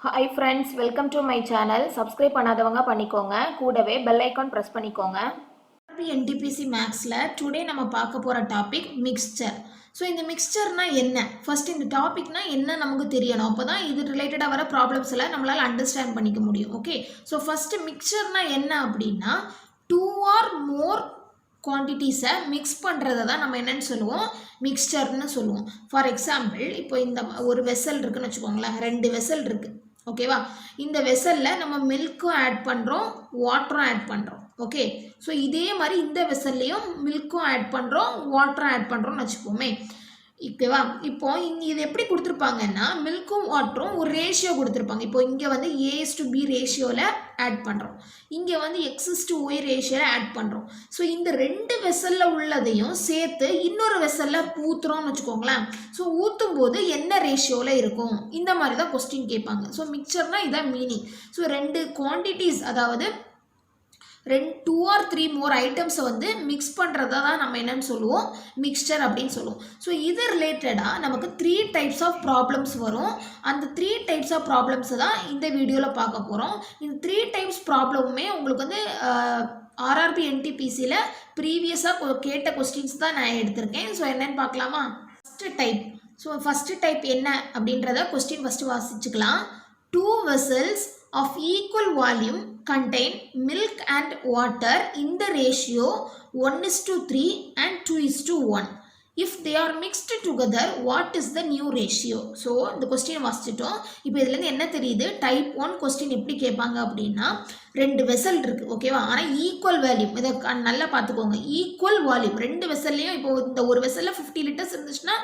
Hi friends, welcome to my channel. Subscribe பண்ணாதவங்க பண்ணிக்கோங்க. கூடவே bell icon press பண்ணிக்கோங்க. RRB NTPC Maxல today நம்ம பார்க்க போற டாபிக் mixture. ஸோ இந்த மிக்சர்னா என்ன, ஃபர்ஸ்ட் இந்த டாபிக்னா என்ன நமக்கு தெரியணும், அப்போ தான் இது ரிலேட்டடாக வர ப்ராப்ளம்ஸ் எல்லாம் நம்மளால் அண்டர்ஸ்டாண்ட் பண்ணிக்க முடியும். ஓகே, ஸோ ஃபர்ஸ்ட் மிக்சர்னா என்ன அப்படின்னா 2 or more குவான்டிட்டிஸை மிக்ஸ் பண்ணுறதை தான் நம்ம என்னன்னு சொல்லுவோம், மிக்சர்னு சொல்லுவோம். ஃபார் எக்ஸாம்பிள் இப்போ இந்த ஒரு வெசல் இருக்குன்னு வச்சுக்கோங்களேன், 2 வெசல் இருக்குது. ஓகேவா, இந்த வெசலில் நம்ம மில்க்கும் ஆட் பண்ணுறோம், வாட்டரும் ஆட் பண்ணுறோம். ஓகே, ஸோ இதே மாதிரி இந்த வெசல்லையும் மில்க்கும் ஆட் பண்ணுறோம், வாட்டரும் ஆட் பண்ணுறோம்னு வச்சுப்போமே. ஓகேவா, இப்போ இங்கே இது எப்படி கொடுத்துருப்பாங்கன்னா மில்க்கும் வாட்டரும் ஒரு ரேஷியோ கொடுத்துருப்பாங்க. இப்போ இங்கே வந்து A:B ரேஷியோவில் ஆட் பண்ணுறோம், இங்கே வந்து X:Y ரேஷியோவில் ஆட் பண்ணுறோம். ஸோ இந்த 2 வெசலில் உள்ளதையும் சேர்த்து இன்னொரு வெசலில் ஊற்றுறோம்னு வச்சுக்கோங்களேன். ஸோ ஊற்றும் போது என்ன ரேஷியோவில் இருக்கும், இந்த மாதிரி தான் கொஸ்டின் கேட்பாங்க. ஸோ மிக்சர்னால் இதான் மீனிங். ஸோ 2 குவான்டிட்டிஸ், அதாவது 2 or 3 மோர் ஐட்டம்ஸை வந்து மிக்ஸ் பண்ணுறதா தான் நம்ம என்னன்னு சொல்லுவோம், மிக்சர் அப்படின்னு சொல்லுவோம். ஸோ இது ரிலேட்டடாக நமக்கு 3 டைப்ஸ் ஆஃப் ப்ராப்ளம்ஸ் வரும். அந்த 3 டைப்ஸ் ஆஃப் ப்ராப்ளம்ஸை தான் இந்த வீடியோவில் பார்க்க போகிறோம். இந்த 3 டைப்ஸ் ப்ராப்ளமுமே உங்களுக்கு வந்து RRB NTPCயில் ப்ரீவியஸாக கேட்ட கொஸ்டின்ஸ் தான் நான் எடுத்திருக்கேன். ஸோ என்னென்னு பார்க்கலாமா. ஃபஸ்ட்டு டைப் என்ன அப்படின்றத question first வாசிச்சுக்கலாம். 2 vessels of equal volume contain milk and water in the ratio 1:3 and 2:1. If they are mixed together, what is the new ratio? So இந்த கொஸ்டின் வாசிச்சிட்டோம். இப்போ இதுலேருந்து என்ன தெரியுது, டைப் 1 கொஸ்டின் எப்படி கேட்பாங்க அப்படின்னா 2 வெசல் இருக்குது. ஓகேவா, ஆனால் ஈக்குவல் வேல்யூம், இதை நல்லா பார்த்துக்கோங்க. ஈக்குவல் வால்யூம் 2 வெசல்லையும், இப்போ இந்த ஒரு வெசலில் 50 லிட்டர்ஸ் இருந்துச்சுன்னா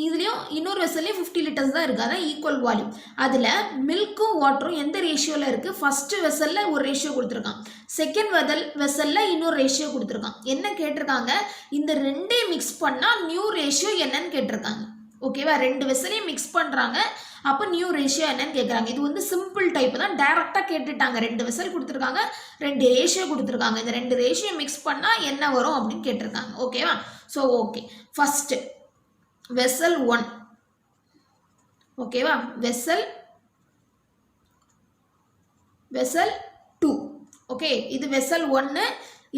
இதுலேயும் இன்னொரு வெசல்லையும் 50 லிட்டர்ஸ் தான் இருக்குது. அதான் ஈக்குவல் வால்யூம். அதில் மில்க்கும் வாட்டரும் எந்த ரேஷியோவில் இருக்குது, ஃபஸ்ட்டு வெசலில் ஒரு ரேஷியோ கொடுத்துருக்கான், செகண்ட் வெசலில் இன்னொரு ரேஷியோ கொடுத்துருக்கான். என்ன கேட்டிருக்காங்க, இந்த 2 மிக்ஸ் பண்ணால் நியூ ரேஷியோ என்னன்னு கேட்டிருக்காங்க. ஓகேவா, 2 வெசலையும் மிக்ஸ் பண்ணுறாங்க, அப்போ நியூ ரேஷியோ என்னன்னு கேட்குறாங்க. இது வந்து சிம்பிள் டைப் தான், டைரெக்டாக கேட்டுட்டாங்க. 2 வெசல் கொடுத்துருக்காங்க, 2 ரேஷியோ கொடுத்துருக்காங்க, இந்த 2 ரேஷியோ மிக்ஸ் பண்ணால் என்ன வரும் அப்படின்னு கேட்டிருக்காங்க. ஓகேவா, ஸோ ஓகே, ஃபஸ்ட்டு வெசல் 1. ஓகேவா, வெசல் 2. ஓகே, இது வெசல் 1,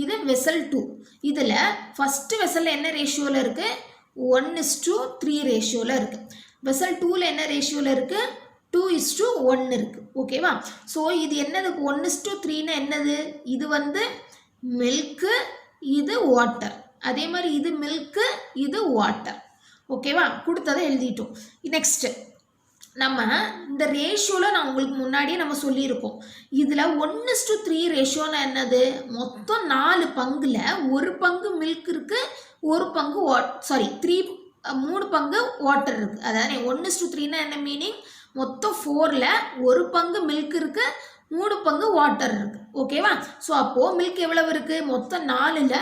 இது வெசல் 2. இதில் ஃபஸ்ட்டு வெசலில் என்ன ரேஷியோவில் இருக்குது, 1:3 ரேஷியோவில் இருக்குது. வெசல் 2ல் என்ன ரேஷியோவில் இருக்குது, 2:1 இருக்குது. ஓகேவா, ஸோ இது என்னது, 1:3ன்னா என்னது, இது வந்து மில்க்கு, இது வாட்டர். அதே மாதிரி இது மில்க்கு, இது வாட்டர். ஓகேவா, கொடுத்ததை எழுதிட்டோம். நெக்ஸ்ட்டு நம்ம இந்த ரேஷியோவில் நான் உங்களுக்கு முன்னாடியே நம்ம சொல்லியிருக்கோம். இதில் 1:3 ரேஷியோன்னா என்னது, மொத்தம் 4 பங்கில் 1 பங்கு மில்க் இருக்குது, 1 பங்கு 3 பங்கு வாட்டர் இருக்குது. அதாவது 1:3ன்னா என்ன மீனிங், மொத்தம் 4ல் 1 பங்கு மில்க் இருக்குது, 3 பங்கு வாட்டர் இருக்குது. ஓகேவா, ஸோ அப்போது மில்க் எவ்வளவு இருக்குது, மொத்தம் 4ல்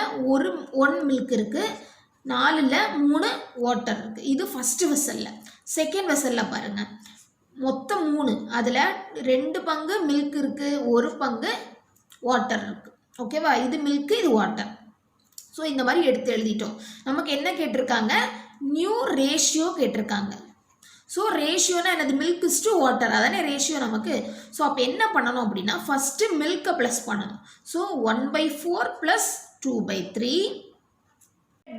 1 மில்க் இருக்குது, 4ல் 3 வாட்டர் இருக்குது. இது ஃபஸ்ட்டு வெசலில். செகண்ட் வெசலில் பாருங்கள், மொத்தம் 3, அதில் 2 பங்கு மில்க் இருக்குது, 1 பங்கு வாட்டர் இருக்குது. ஓகேவா, இது மில்க்கு, இது வாட்டர். ஸோ இந்த மாதிரி எடுத்து எழுதிட்டோம். நமக்கு என்ன கேட்டிருக்காங்க, நியூ ரேஷியோ கேட்டிருக்காங்க. ஸோ ரேஷியோனா என்னது, மில்க் இஸ் டு வாட்டர், அதானே ரேஷியோ நமக்கு. ஸோ அப்போ என்ன பண்ணணும் அப்படின்னா ஃபஸ்ட்டு மில்கை ப்ளஸ் பண்ணணும். ஸோ 1/4 ப்ளஸ் 2/3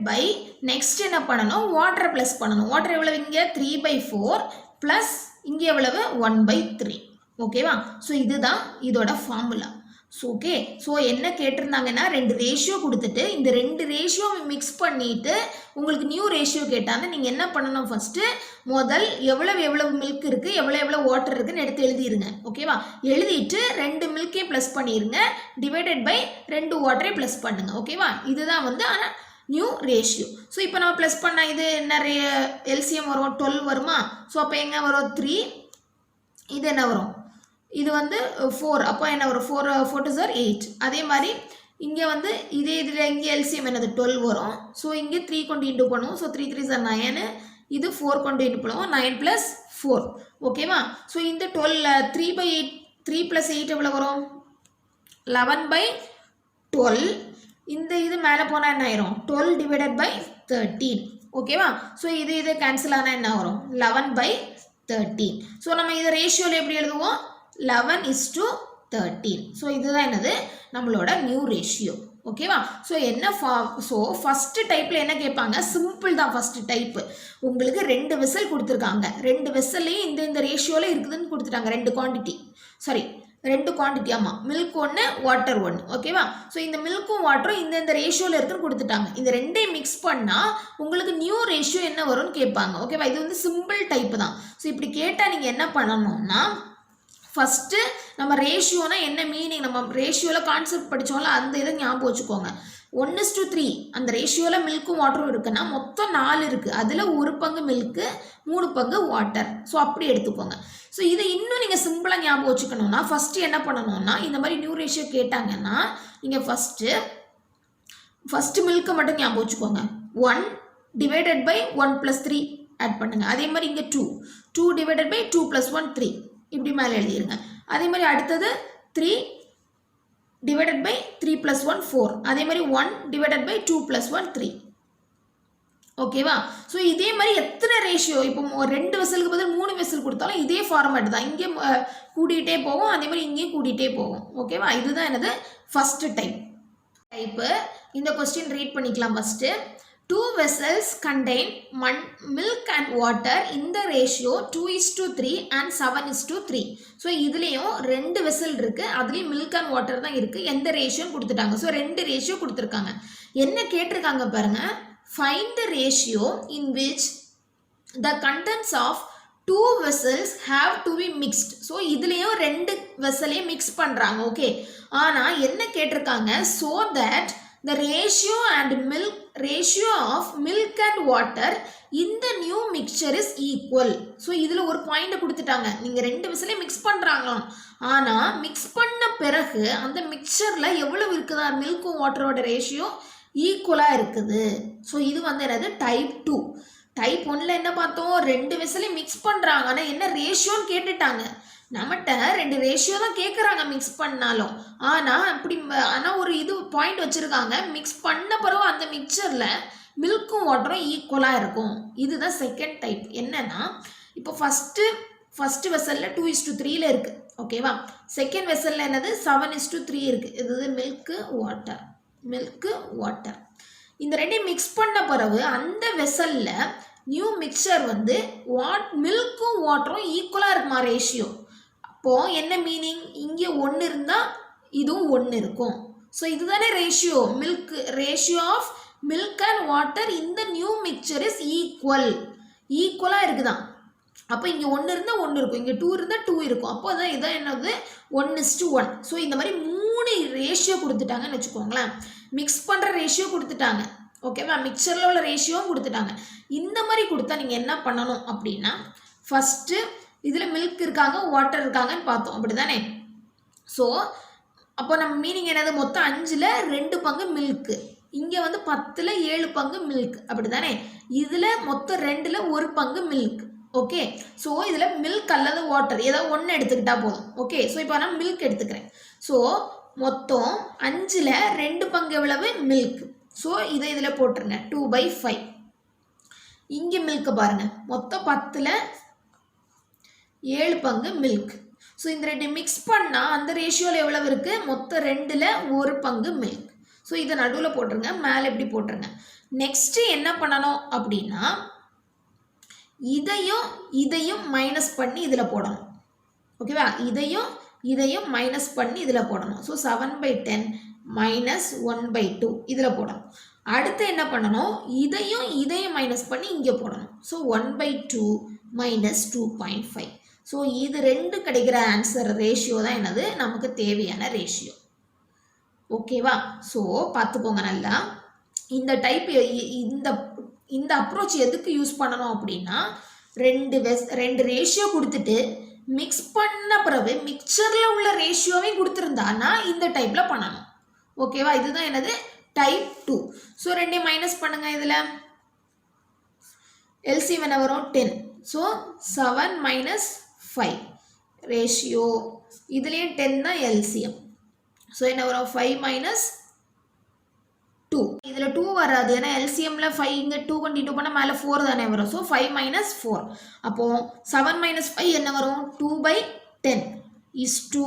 பை நெக்ஸ்ட் என்ன பண்ணணும், வாட்டரை ப்ளஸ் பண்ணணும். வாட்டர் எவ்வளவு, இங்கே 3/4 ப்ளஸ் இங்கே எவ்வளவு 1/3. ஓகேவா, ஸோ இதுதான் இதோட ஃபார்முலா. ஸோ ஓகே, ஸோ என்ன கேட்டிருந்தாங்கன்னா 2 ரேஷியோ கொடுத்துட்டு இந்த 2 ரேஷியோ மிக்ஸ் பண்ணிவிட்டு உங்களுக்கு நியூ ரேஷியோ கேட்டாங்க. நீங்கள் என்ன பண்ணணும், ஃபஸ்ட்டு முதல் எவ்வளவு மில்க் இருக்குது, எவ்வளோ வாட்டர் இருக்குதுன்னு எடுத்து எழுதிடுங்க. ஓகேவா, எழுதிட்டு 2 மில்கே ப்ளஸ் பண்ணிடுங்க, டிவைடட் பை 2 வாட்டரே ப்ளஸ் பண்ணுங்கள். ஓகேவா, இதுதான் வந்து ஆனால் நியூ ரேஷியோ. ஸோ இப்போ நம்ம ப்ளஸ் பண்ணால் இது நிறைய எல்சிஎம் வரும், 12 வருமா. ஸோ அப்போ எங்கே வரும், 3, இது என்ன வரும், இது வந்து 4, அப்போ என்ன வரும், 4 to 8. அதே மாதிரி இங்கே வந்து இதே இதில் இங்கே எல்சிஎம் என்னது 12 வரும். ஸோ இங்கே 3 கொண்டு இன்டூ பண்ணுவோம். ஸோ 3 3 9, இது 4 கொண்டு இன்டூ பண்ணுவோம், 9 + 4. ஓகேவா, ஸோ இந்த 3/8, 3 + 8 எவ்வளோ வரும், 11/12. இந்த இது மேலே போனால் என்ன ஆயிரும், 12 / 13. ஓகேவா, ஸோ இது கேன்சல் ஆனால் என்ன வரும், 11/13. 13. ஸோ நம்ம இதை ரேஷியோவில் எப்படி எழுதுவோம் 11:13. ஸோ இதுதான் என்னது நம்மளோட நியூ ரேஷியோ. ஓகேவா? ஸோ என்ன ஸோ ஃபஸ்ட்டு டைப்பில் என்ன கேட்பாங்க, சிம்பிள் தான். ஃபஸ்ட்டு டைப்பு உங்களுக்கு 2 வெசல் கொடுத்துருக்காங்க. 2 வெசல்லையும் இந்த ரேஷியோவில் இருக்குதுன்னு கொடுத்துட்டாங்க. 2 குவான்டிட்டி, சாரி 2 குவான்டிட்டி, ஆமாம், மில்க் 1 வாட்டர் 1. ஓகேவா? ஸோ இந்த மில்க்கும் வாட்டரும் இந்த ரேஷியோவில் இருக்குன்னு கொடுத்துட்டாங்க. இந்த ரெண்டையும் மிக்ஸ் பண்ணால் உங்களுக்கு நியூ ரேஷியோ என்ன வரும்னு கேட்பாங்க. ஓகேவா? இது வந்து சிம்பிள் டைப்பு தான். ஸோ இப்படி கேட்டால் நீங்கள் என்ன பண்ணணும்னா, ஃபஸ்ட்டு நம்ம ரேஷியோனா என்ன மீனிங், நம்ம ரேஷியோவில் கான்செப்ட் படித்தோம்ல அந்த இதை ஞாபகம் வச்சுக்கோங்க. 1:3 அந்த ரேஷியோவில் மில்க்கும் வாட்டரும் இருக்குன்னா மொத்தம் 4 இருக்குது. அதில் 1 பங்கு மில்க்கு 3 பங்கு வாட்டர். ஸோ அப்படி எடுத்துக்கோங்க. ஸோ இதை இன்னும் நீங்கள் சிம்பிளாக ஞாபகம் வச்சுக்கணும்னா ஃபஸ்ட்டு என்ன பண்ணணும்னா, இந்த மாதிரி நியூ ரேஷியோ கேட்டாங்கன்னா நீங்கள் ஃபஸ்ட்டு மில்க்கை மட்டும் ஞாபகம் வச்சுக்கோங்க. 1 டிவைடட் பை 1 + 3 ஆட் பண்ணுங்கள். அதே மாதிரி இங்கே 2 டிவைடட் பை 2 + 1 3 இப்படி மேலே எழுதிடுங்க. அதே மாதிரி அடுத்தது 3 டிவைடட் பை 3 + 1 4. அதே மாதிரி 1 டிவைடட் பை 2 + 1 3. ஓகேவா? ஸோ இதே மாதிரி எத்தனை ரேஷியோ, இப்போ 2 வெசலுக்கு பதில் 3 வெசல் கொடுத்தாலும் இதே ஃபார்மேட் தான். இங்கே கூட்டிகிட்டே போகும், அதே மாதிரி இங்கேயும் கூட்டிகிட்டே போகும். ஓகேவா? இதுதான் என்னது ஃபஸ்ட்டு டைப்பு. இந்த கொஸ்டின் ரீட் பண்ணிக்கலாம். First 2 vessels contain milk and water in the ratio 2:3 and 7:3. So இதுலேயும் 2 வெசல் இருக்குது, அதுலேயும் மில்க் அண்ட் வாட்டர் தான் இருக்குது. எந்த ரேஷியோன்னு கொடுத்துட்டாங்க. ஸோ 2 ரேஷியோ கொடுத்துருக்காங்க. என்ன கேட்டிருக்காங்க பாருங்கள், find the ratio in which the contents of 2 vessels have to be mixed. So இதுலேயும் 2 வெசலையும் மிக்ஸ் பண்ணுறாங்க. ஓகே, ஆனால் என்ன கேட்டிருக்காங்க, so that the ratio of milk and water in the new mixture is equal. So இதில் ஒரு point கொடுத்துட்டாங்க. நீங்கள் 2 வெசலையும் mix பண்ணுறாங்களாம், ஆனால் மிக்ஸ் பண்ண பிறகு அந்த மிக்சரில் எவ்வளவு இருக்குதா, மில்க்கும் வாட்டரோட ரேஷியோ ஈக்குவலாக இருக்குது. ஸோ இது வந்து என்னது டைப் 2. டைப் 1ல் என்ன பார்த்தோம், 2 வெசலையும் மிக்ஸ் பண்ணுறாங்க, ஆனால் என்ன ரேஷியோன்னு கேட்டுட்டாங்க. நம்மகிட்ட 2 ரேஷியோ தான் கேட்குறாங்க மிக்ஸ் பண்ணாலும். ஆனால் ஒரு இது பாயிண்ட் வச்சுருக்காங்க, மிக்ஸ் பண்ண பிறகு அந்த மிக்சரில் மில்க்கும் வாட்டரும் ஈக்குவலாக இருக்கும். இதுதான் செகண்ட் டைப். என்னன்னா, இப்போ ஃபஸ்ட்டு வெசலில் 2:3 இருக்குது. ஓகேவா? செகண்ட் வெசலில் என்னது 7:3 இருக்குது. இது மில்க்கு வாட்டர். இந்த ரெண்டையும் மிக்ஸ் பண்ண பிறகு அந்த வெசலில் நியூ மிக்சர் வந்து மில்க்கும் வாட்டரும் ஈக்குவலாக இருக்குமா ரேஷியோ. அப்போது என்ன மீனிங், இங்கே 1 இருந்தால் இதுவும் 1 இருக்கும். ஸோ இதுதானே ratio, ratio of milk and water இந்த நியூ மிக்சர் இஸ் ஈக்குவலாக இருக்குதான். அப்போ இங்கே 1 இருந்தால் 1 இருக்கும், இங்கே 2 இருந்தால் 2 இருக்கும். அப்போ தான் இதான் என்னது 1:1. ஸோ இந்த மாதிரி 3 ரேஷியோ கொடுத்துட்டாங்கன்னு வச்சுக்கோங்களேன். மிக்ஸ் பண்ணுற ரேஷியோ கொடுத்துட்டாங்க. ஓகேவா? மிக்சரில் உள்ள ரேஷியோவும் கொடுத்துட்டாங்க. இந்த மாதிரி கொடுத்தா நீங்கள் என்ன பண்ணணும் அப்படின்னா, ஃபஸ்ட்டு இதில் மில்க் இருக்காங்க வாட்டர் இருக்காங்கன்னு பார்த்தோம், அப்படி தானே? ஸோ அப்போ நம்ம மீனிங் என்னது, மொத்தம் 5ல் 2 பங்கு மில்க்கு, இங்கே வந்து 10ல் 7 பங்கு மில்க், அப்படி தானே? இதில் மொத்தம் 2ல் 1 பங்கு மில்க். ஓகே, ஸோ இதில் மில்க் அல்லது வாட்டர் ஏதாவது 1 எடுத்துக்கிட்டால் போதும். ஓகே, ஸோ இப்போ நான் மில்க் எடுத்துக்கிறேன். ஸோ மொத்தம் 5ல் 2 பங்கு எவ்வளவு, மில்க். ஸோ இதை இதில் போட்டுருங்க, 2/5. இங்கே மில்க்கு பாருங்கள், மொத்தம் 10ல் 7 பங்கு மில்க். ஸோ இந்த 2 மிக்ஸ் பண்ணால் அந்த ரேஷியோவில் எவ்வளவு இருக்குது, மொத்தம் 2ல் 1 பங்கு மில்க். ஸோ இதை நடுவில் போட்டுருங்க, மேலே எப்படி போட்டுருங்க. நெக்ஸ்ட்டு என்ன பண்ணணும் அப்படின்னா, இதையும் மைனஸ் பண்ணி இதில் போடணும். ஓகேவா? இதையும் மைனஸ் பண்ணி இதில் போடணும். ஸோ 7/10 மைனஸ் 1/2 இதில் போடணும். அடுத்து என்ன பண்ணணும், இதையும் மைனஸ் பண்ணி இங்கே போடணும். So 1/2 minus 2.5. ஸோ இது 2 கிடைக்கிற ஆன்சர் ரேஷியோ தான் என்னது நமக்கு தேவையான ரேஷியோ. ஓகேவா? ஸோ பார்த்துக்கோங்க நல்லா. இந்த டைப் இந்த அப்ரோச் எதுக்கு யூஸ் பண்ணணும் அப்படின்னா, 2 ரேஷியோ கொடுத்துட்டு மிக்ஸ் பண்ண பிறகு மிக்சரில் உள்ள ரேஷியோவே கொடுத்துருந்தானா இந்த டைப்பில் பண்ணணும். ஓகேவா? இதுதான் என்னது டைப் 2. ஸோ 2 மைனஸ் பண்ணுங்கள். இதில் எல்சிஎம் என்ன வரும், 10. ஸோ 7 மைனஸ் 5 ரேஷியோ, இதுலேயும் 10 தான் எல்சிஎம். ஸோ என்ன வரும், 5 மைனஸ் 2. இதில் 2 வராது ஏன்னா எல்சிஎம்ல 5 இங்கே 2 கொண்டு இன்டூ பண்ணால் மேலே 4 தானே வரும். So 5 minus 4. அப்போது 7 மைனஸ் 5 என்ன வரும்? 2/10 இஸ் 2.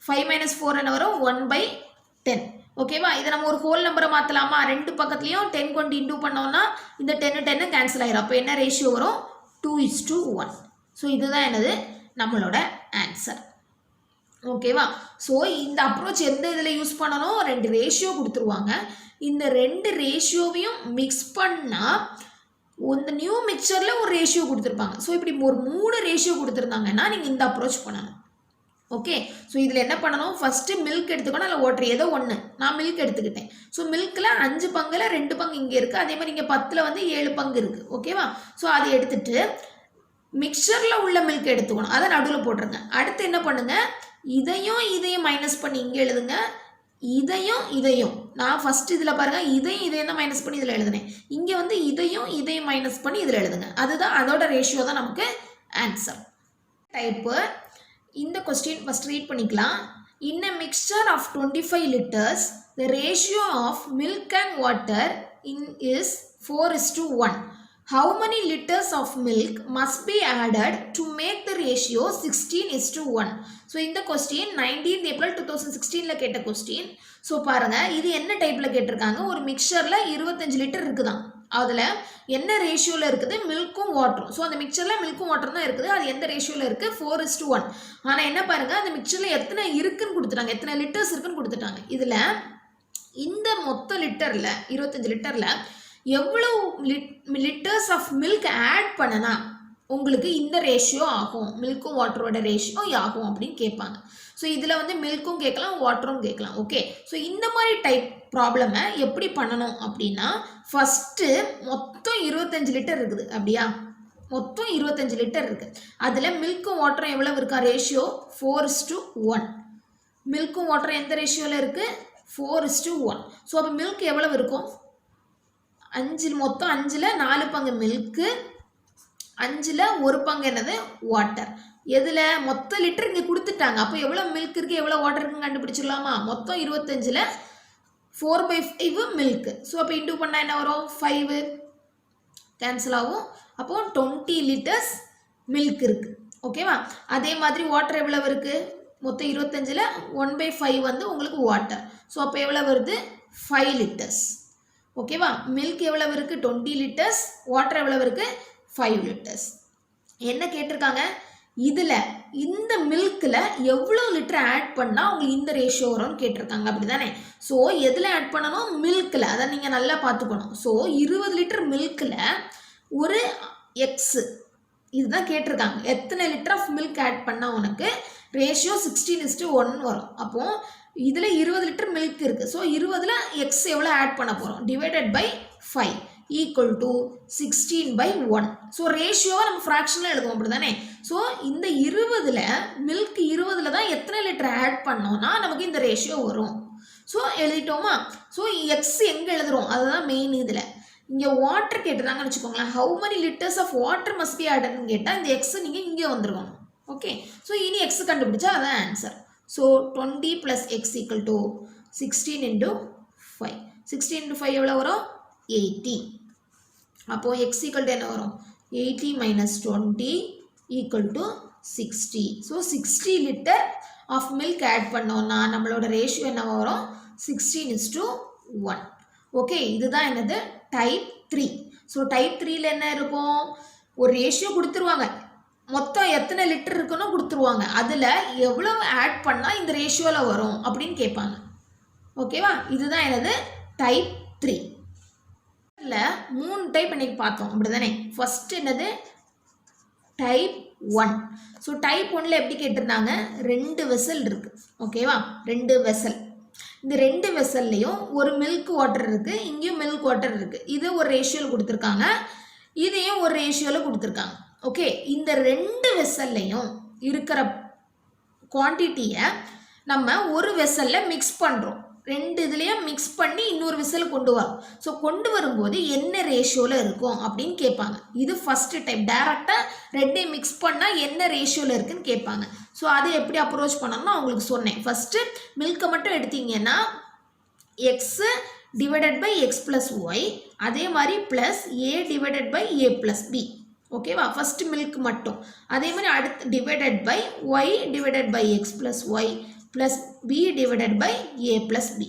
5 மைனஸ் 4 என்ன வரும்? 1/10. ஓகேவா? இதை நம்ம ஒரு ஹோல் நம்பரை மாற்றலாமா? ரெண்டு பக்கத்துலையும் 10 கொண்டு இன்டூ பண்ணோம்னா இந்த 10 கேன்சல் ஆயிரும். அப்போ என்ன ரேஷியோ வரும்? 2:1. ஸோ இதுதான் என்னது நம்மளோட ஆன்சர். ஓகேவா? ஸோ இந்த அப்ரோச் எந்த இதில் யூஸ் பண்ணணும்? ரெண்டு ரேஷியோ கொடுத்துருவாங்க. இந்த ரெண்டு ரேஷியோவையும் மிக்ஸ் பண்ணால் இந்த நியூ மிக்சரில் ஒரு ரேஷியோ கொடுத்துருப்பாங்க. ஸோ இப்படி ஒரு 3 ரேஷியோ கொடுத்துருந்தாங்கன்னா நீங்கள் இந்த அப்ரோச் பண்ணணும். ஓகே, ஸோ இதில் என்ன பண்ணணும்? ஃபஸ்ட்டு மில்க் எடுத்துக்கணும், இல்லை வாட்டர் ஏதோ ஒன்று. நான் மில்க் எடுத்துக்கிட்டேன். ஸோ மில்கில் 5 பங்கில் 2 பங்கு இங்கே இருக்குது. அதே மாதிரி இங்கே 10ல் வந்து 7 பங்கு இருக்குது. ஓகேவா? ஸோ அதை எடுத்துட்டு மிக்சரில் உள்ள மில்க் எடுத்துக்கணும். அதை நடுவில் போட்டுருங்க. அடுத்து என்ன பண்ணுங்கள்? இதையும் மைனஸ் பண்ணி இங்கே எழுதுங்க. இதையும் நான் ஃபஸ்ட்டு இதில் பாருங்கள், இதையும் தான் மைனஸ் பண்ணி இதில் எழுதுனேன். இங்கே வந்து இதையும் மைனஸ் பண்ணி இதில் எழுதுங்க. அதுதான் அதோட ரேஷியோ தான் நமக்கு ஆன்சர். டைப்பு இந்த கொஸ்டின் ஃபஸ்ட் ரீட் பண்ணிக்கலாம். இன் அ mixture of 25 liters the ratio of milk and water is 4:1. How many liters of milk must be added to make the ratio 16:1? So இந்த கொஸ்டின் 19th April 2016 கேட்ட question. So பாருங்கள், இது என்ன டைப்பில் கேட்டிருக்காங்க? ஒரு மிக்சரில் 25 litre இருக்குதான். அதில் என்ன ரேஷியோவில் இருக்குது? மில்க்கும் வாட்டரும். ஸோ அந்த மிக்சரில் மில்க்கும் வாட்டரும் தான் இருக்குது. அது எந்த ரேஷியோவில் இருக்குது? 4:1. ஆனால் என்ன பாருங்கள், அந்த மிக்சரில் எத்தனை இருக்குன்னு கொடுத்துட்டாங்க, எத்தனை லிட்டர்ஸ் இருக்குன்னு கொடுத்துட்டாங்க. இதில் இந்த மொத்த லிட்டரில் 25 லிட்டரில் எவ்வளோ லிட்டர்ஸ் ஆஃப் மில்க் ஆட் பண்ணனா உங்களுக்கு இந்த ரேஷியோ ஆகும், மில்க்கும் வாட்டரோட ரேஷியோ ஆகும் அப்படின்னு கேட்பாங்க. ஸோ இதில் வந்து மில்க்கும் கேட்கலாம், வாட்டரும் கேட்கலாம். ஓகே, ஸோ இந்த மாதிரி டைப் ப்ராப்ளமை எப்படி பண்ணணும் அப்படின்னா, ஃபஸ்ட்டு மொத்தம் 25 லிட்டர் இருக்குது. அப்படியா? மொத்தம் 25 லிட்டர் இருக்குது. அதில் மில்க்கும் வாட்டரும் எவ்வளோ இருக்கா? ரேஷியோ 4:1. மில்க்கும் வாட்டரும் எந்த ரேஷியோவில் இருக்குது? 4:1. ஸோ அப்போ மில்க் எவ்வளவு இருக்கும்? 5, மொத்தம் 5ல் 4 பங்கு மில்க்கு, 5ல் 1 பங்கு என்னது? வாட்டர். எதில்? மொத்த லிட்டர் இங்கே கொடுத்துட்டாங்க. அப்போ எவ்வளோ மில்க் இருக்குது, எவ்வளோ வாட்டர் இருக்குன்னு கண்டுபிடிச்சிடலாமா? மொத்தம் 25ல் 4/5 மில்க்கு. ஸோ அப்போ இன்டூ பண்ணால் என்ன வரும்? 5 கேன்சல் ஆகும். அப்போது 20 லிட்டர்ஸ் மில்க் இருக்குது. ஓகேவா? அதே மாதிரி வாட்டர் எவ்வளோ இருக்குது? மொத்தம் 25ல் 1/5 வந்து உங்களுக்கு வாட்டர். ஸோ அப்போ எவ்வளோ வருது? 5 லிட்டர்ஸ். ஓகேவா? மில்க் எவ்வளவு இருக்குது? 20 லிட்டர்ஸ். வாட்டர் எவ்வளவு இருக்குது? 5 லிட்டர்ஸ். என்ன கேட்டிருக்காங்க? இதில் இந்த மில்கில் எவ்வளோ லிட்டர் ஆட் பண்ணால் உங்களுக்கு இந்த ரேஷியோ வரும்னு கேட்டிருக்காங்க. அப்படி தானே? ஸோ எதில் ஆட் பண்ணணும்? மில்கில். அதை நீங்கள் நல்லா பார்த்துக்கணும். ஸோ 20 லிட்டர் மில்கில் ஒரு எக்ஸு இதுதான் கேட்டிருக்காங்க. எத்தனை லிட்டர் ஆஃப் மில்க் ஆட் பண்ணால் உனக்கு ரேஷியோ 16:1 வரும். அப்போது இதில் 20 லிட்டர் மில்க் இருக்குது. ஸோ 20ல் எக்ஸ் எவ்வளோ ஆட் பண்ண போகிறோம்? Divided by 5 equal to 16/1. So ரேஷியோவை நம்ம ஃப்ராக்ஷனில் எழுதுவோம். அப்படி தானே? ஸோ இந்த 20ல் மில்க் 20ல் தான் எத்தனை லிட்டர் ஆட் பண்ணோன்னா நமக்கு இந்த ரேஷியோ வரும். ஸோ எழுதிட்டோமா? ஸோ எக்ஸ் எங்கே எழுதுகிறோம்? அதுதான் மெயின். இதில் இங்கே வாட்டர் கேட்டுருந்தாங்கன்னு வச்சுக்கோங்களேன். How many liters of water must be addedன்னு கேட்டால் இந்த எக்ஸ் நீங்கள் இங்கே வந்துருக்கணும். ஓகே, ஸோ இனி எக்ஸ் கண்டுபிடிச்சா அதான் answer. So 20 + x equal to 16 × 5. 16 × 5 எவ்வளோ வரும்? 80. அப்போது x ஈக்குவல் டு என்ன வரும்? 80 - 20 equal to 60. So 60 litre of milk add பண்ணோன்னா நம்மளோட ரேஷியோ என்ன வரும்? 16:1. ஓகே, இதுதான் என்னது? டைப் 3. ஸோ டைப் 3ல் என்ன இருக்கும்? ஒரு ரேஷியோ கொடுத்துருவாங்க. மொத்தம் எத்தனை லிட்டர் இருக்குன்னு கொடுத்துருவாங்க. அதில் எவ்வளோ ஆட் பண்ணால் இந்த ரேஷியோவில் வரும் அப்படின்னு கேட்பாங்க. ஓகேவா? இதுதான் என்னது? டைப் 3. இல்லை 3 டைப் இன்னைக்கு பார்த்தோம். அப்படி தானே? ஃபஸ்ட் என்னது? டைப் 1. ஸோ டைப் 1ல் எப்படி கேட்டிருந்தாங்க? 2 வெசல் இருக்குது. ஓகேவா? 2 வெசல். இந்த 2 வெசல்லையும் ஒரு மில்க் வாட்டர் இருக்குது, இங்கேயும் மில்க் வாட்டர் இருக்குது. இது ஒரு ரேஷியோவில் கொடுத்துருக்காங்க, இதையும் ஒரு ரேஷியோவில் கொடுத்துருக்காங்க. ஓகே, இந்த 2 வெசல்லையும் இருக்கிற குவான்டிட்டியை நம்ம ஒரு வெசலில் மிக்ஸ் பண்ணுறோம். 2 இதுலேயும் மிக்ஸ் பண்ணி இன்னொரு வெசல் கொண்டு வரோம். ஸோ கொண்டு வரும்போது என்ன ரேஷியோவில் இருக்கும் அப்படின்னு கேட்பாங்க. இது ஃபஸ்ட்டு டைப். டேரெக்டாக 2 மிக்ஸ் பண்ணால் என்ன ரேஷியோவில் இருக்குன்னு கேட்பாங்க. ஸோ அதை எப்படி அப்ரோச் பண்ணணும்னு அவங்களுக்கு சொன்னேன். ஃபஸ்ட்டு மில்கை மட்டும் எடுத்தீங்கன்னா x divided by x plus y, அதே மாதிரி plus a divided by a plus b. ஓகேவா, ஃபர்ஸ்ட் மில்க் மட்டும். அதே மாதிரி அடுத்து divided by y divided by x plus y plus b divided by a plus b.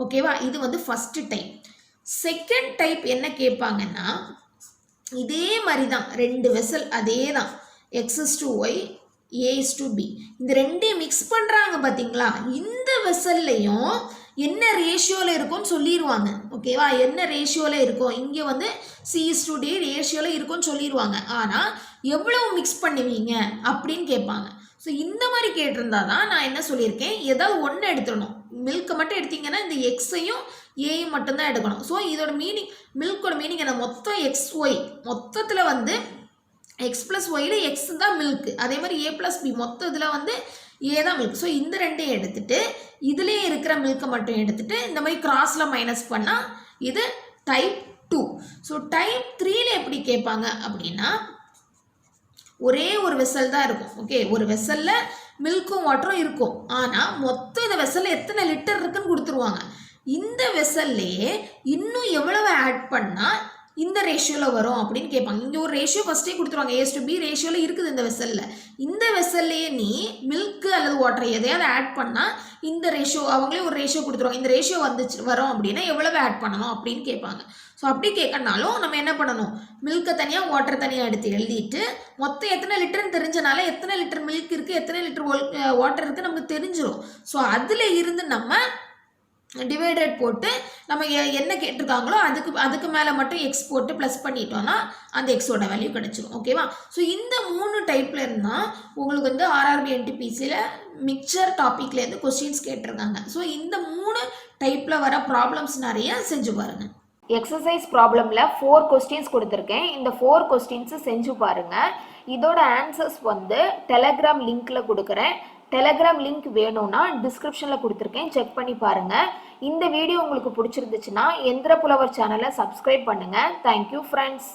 ஓகேவா, இது வந்து ஃபர்ஸ்ட் டைப். செகண்ட் டைப் என்ன கேட்பாங்கன்னா, இதே மாதிரி தான் ரெண்டு வெசல், அதே தான் x is to y a is to b, இந்த ரெண்டையும் மிக்ஸ் பண்ணுறாங்க பார்த்தீங்களா. இந்த வெசல்லையும் என்ன ரேஷியோவில் இருக்கும்னு சொல்லிடுவாங்க. ஓகேவா, என்ன ரேஷியோவில் இருக்கும், இங்கே வந்து சி இஸ் டு டி ரேஷியோவில் இருக்கும்னு சொல்லிடுவாங்க. ஆனால் எவ்வளவு மிக்ஸ் பண்ணுவீங்க அப்படின்னு கேட்பாங்க. ஸோ இந்த மாதிரி கேட்டிருந்தா தான் நான் என்ன சொல்லியிருக்கேன், ஏதாவது ஒன்று எடுத்துடணும். மில்க்கை மட்டும் எடுத்தீங்கன்னா இந்த எக்ஸையும் ஏயும் மட்டும்தான் எடுக்கணும். ஸோ இதோட மீனிங், மில்கோட மீனிங் என்ன, மொத்தம் எக்ஸ் ஒய், மொத்தத்தில் வந்து எக்ஸ் ப்ளஸ் ஒயில் எக்ஸ் தான் மில்க், அதே மாதிரி ஏ ப்ளஸ் பி மொத்தம் இதில் வந்து ஏ தான் மில்க். ஸோ இந்த ரெண்டையும் எடுத்துட்டு இதுலேயே இருக்கிற மில்க்கை மட்டும் எடுத்துட்டு இந்த மாதிரி கிராஸில் மைனஸ் பண்ணால் இது டைப் 2. ஸோ டைப் 3ல எப்படி கேட்பாங்க அப்படின்னா, ஒரே ஒரு வெசல் தான் இருக்கும். ஓகே, ஒரு வெசலில் மில்க்கும் வாட்டரும் இருக்கும். ஆனால் மொத்தம் இந்த வெசலில் எத்தனை லிட்டர் இருக்குன்னு கொடுத்துருவாங்க. இந்த வெசல்லையே இன்னும் எவ்வளவு ஆட் பண்ணால் இந்த ரேஷியோவில் வரும் அப்படின்னு கேட்பாங்க. இங்கே ஒரு ரேஷியோ ஃபஸ்ட்டே கொடுத்துருவாங்க, ஏஸ் டு பி ரேஷியோவில் இருக்குது இந்த வெசலில். இந்த வெசல்லையே நீ மில்க்கு அல்லது வாட்டர் எதையாவது ஆட் பண்ணால் இந்த ரேஷியோ, அவங்களே ஒரு ரேஷியோ கொடுத்துருவாங்க, இந்த ரேஷியோ வந்துச்சு வரும் அப்படின்னா எவ்வளவு ஆட் பண்ணணும் அப்படின்னு கேட்பாங்க. ஸோ அப்படி கேட்கனாலும் நம்ம என்ன பண்ணணும், மில்க்கை தனியாக வாட்டர் தனியாக எடுத்து எழுதிட்டு மொத்தம் எத்தனை லிட்டர்னு தெரிஞ்சனால எத்தனை லிட்டர் மில்க் இருக்குது எத்தனை லிட்டர் வாட்டர் இருக்குது நமக்கு தெரிஞ்சிடும். ஸோ அதில் இருந்து நம்ம டிவைடட் போட்டு நம்ம என்ன கேட்டிருக்காங்களோ அதுக்கு மேலே மட்டும் எக்ஸ் போட்டு ப்ளஸ் பண்ணிட்டோம்னா அந்த எக்ஸோட வேல்யூ கிடைச்சிடும். ஓகேவா, ஸோ இந்த 3 டைப்பில் இருந்தால் உங்களுக்கு வந்து RRB NTPCயில் மிக்சர் டாப்பிக்லேருந்து கொஸ்டின்ஸ் கேட்டிருக்காங்க. ஸோ இந்த 3 டைப்பில் வர ப்ராப்ளம்ஸ் நிறைய செஞ்சு பாருங்கள். எக்ஸசைஸ் ப்ராப்ளமில் 4 கொஸ்டின்ஸ் கொடுத்துருக்கேன். இந்த 4 கொஸ்டின்ஸு செஞ்சு பாருங்கள். இதோட ஆன்சர்ஸ் வந்து டெலகிராம் லிங்க்கில் கொடுக்குறேன். டெலகிராம் லிங்க் வேணும்னா டிஸ்கிரிப்ஷனில் கொடுத்துருக்கேன், செக் பண்ணி பாருங்கள். இந்த வீடியோ உங்களுக்கு பிடிச்சிருந்துச்சுன்னா எந்திரப்புலவர் சேனலை சப்ஸ்கிரைப் பண்ணுங்கள். Thank you friends.